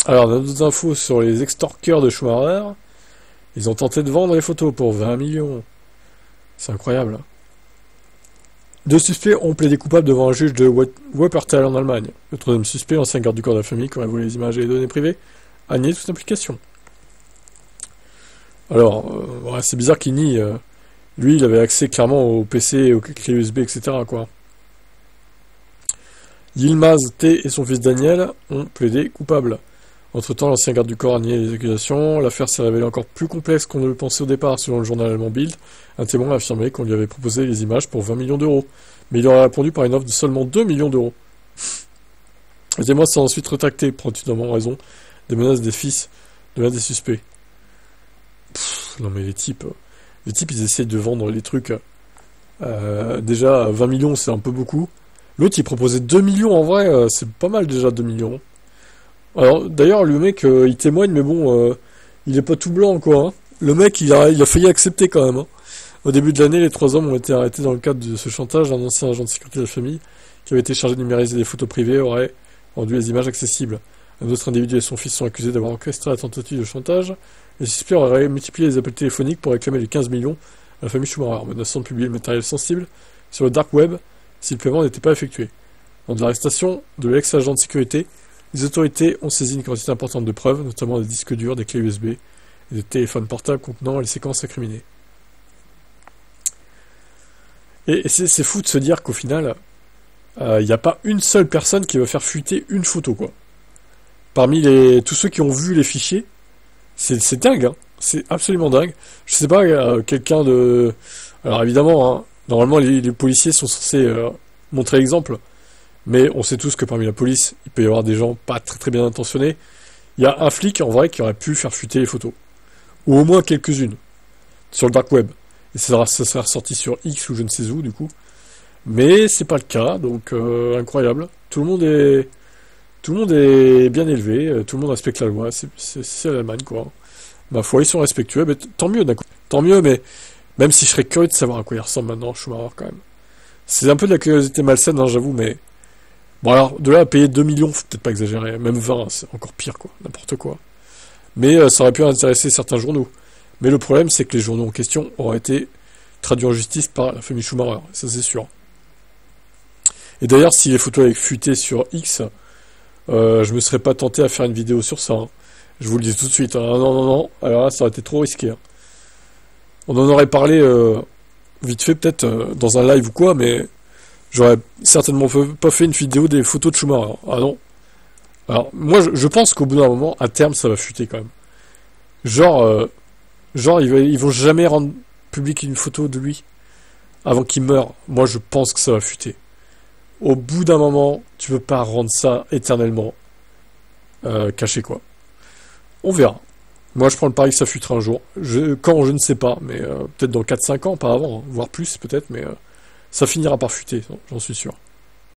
Alors, on a d'autres infos sur les extorqueurs de Schumacher. Ils ont tenté de vendre les photos pour 20 millions. C'est incroyable. Deux suspects ont plaidé coupables devant un juge de Wuppertal en Allemagne. Le troisième suspect, ancien garde du corps de la famille qui aurait volé les images et les données privées, a nié toute implication. Alors, ouais, c'est bizarre qu'il nie. Lui, il avait accès clairement au PC, aux clés USB, etc. quoi. Yilmaz T et son fils Daniel ont plaidé coupables. Entre-temps, l'ancien garde du corps a nié les accusations. L'affaire s'est révélée encore plus complexe qu'on ne le pensait au départ, selon le journal allemand Bild. Un témoin a affirmé qu'on lui avait proposé les images pour 20 millions d'euros. Mais il aurait répondu par une offre de seulement 2 millions d'euros. Les témoins sont ensuite rétractés, prudemment en raison des menaces des fils de l'un des suspects. Non mais les types, ils essayent de vendre les trucs. Déjà, 20 millions, c'est un peu beaucoup. L'autre, il proposait 2 millions, en vrai, c'est pas mal déjà, 2 millions. Alors, d'ailleurs, le mec, il témoigne, mais bon, il est pas tout blanc, quoi. Hein. Le mec, il a failli accepter quand même. Hein. Au début de l'année, les 3 hommes ont été arrêtés dans le cadre de ce chantage. Un ancien agent de sécurité de la famille, qui avait été chargé de numériser des photos privées, aurait rendu les images accessibles. Un autre individu et son fils sont accusés d'avoir orchestré la tentative de chantage. Les suspects auraient multiplié les appels téléphoniques pour réclamer les 15 millions à la famille Schumacher, menaçant de publier le matériel sensible sur le dark web si le paiement n'était pas effectué. Lors de l'arrestation de l'ex-agent de sécurité, les autorités ont saisi une quantité importante de preuves, notamment des disques durs, des clés USB et des téléphones portables contenant les séquences incriminées. Et c'est fou de se dire qu'au final, il n'y a pas une seule personne qui va faire fuiter une photo, quoi. Parmi tous ceux qui ont vu les fichiers, c'est dingue, hein. C'est absolument dingue. Je sais pas, quelqu'un de... Alors évidemment, hein, normalement les policiers sont censés montrer l'exemple, mais on sait tous que parmi la police, il peut y avoir des gens pas très très bien intentionnés. Il y a un flic en vrai qui aurait pu faire fuiter les photos. Ou au moins quelques-unes. Sur le dark web. Et ça sera ressorti sur X ou je ne sais où du coup. Mais c'est pas le cas, donc incroyable. Tout le monde est bien élevé, tout le monde respecte la loi, c'est l'Allemagne quoi. Ma foi, ils sont respectueux, mais tant mieux d'un coup. Tant mieux, mais même si je serais curieux de savoir à quoi il ressemble maintenant, Schumacher quand même. C'est un peu de la curiosité malsaine, hein, j'avoue, mais... Bon alors, de là à payer 2 millions, faut peut-être pas exagérer, même 20, c'est encore pire quoi, n'importe quoi. Mais ça aurait pu intéresser certains journaux. Mais le problème, c'est que les journaux en question auraient été traduits en justice par la famille Schumacher, ça c'est sûr. Et d'ailleurs, si les photos avaient fuité sur X, je me serais pas tenté à faire une vidéo sur ça. Hein. Je vous le dis tout de suite. Hein. Non. Alors là, ça aurait été trop risqué. Hein. On en aurait parlé vite fait, peut-être, dans un live ou quoi, mais j'aurais certainement pas fait une vidéo des photos de Schumacher. Ah non. Alors, moi, je pense qu'au bout d'un moment, à terme, ça va fuiter quand même. Genre ils vont jamais rendre public une photo de lui avant qu'il meure. Moi, je pense que ça va fuiter. Au bout d'un moment, tu peux pas rendre ça éternellement caché, quoi. On verra. Moi, je prends le pari que ça futera un jour. Quand, je ne sais pas, mais peut-être dans 4-5 ans, pas avant, hein, voire plus, peut-être, mais ça finira par fuiter, j'en suis sûr.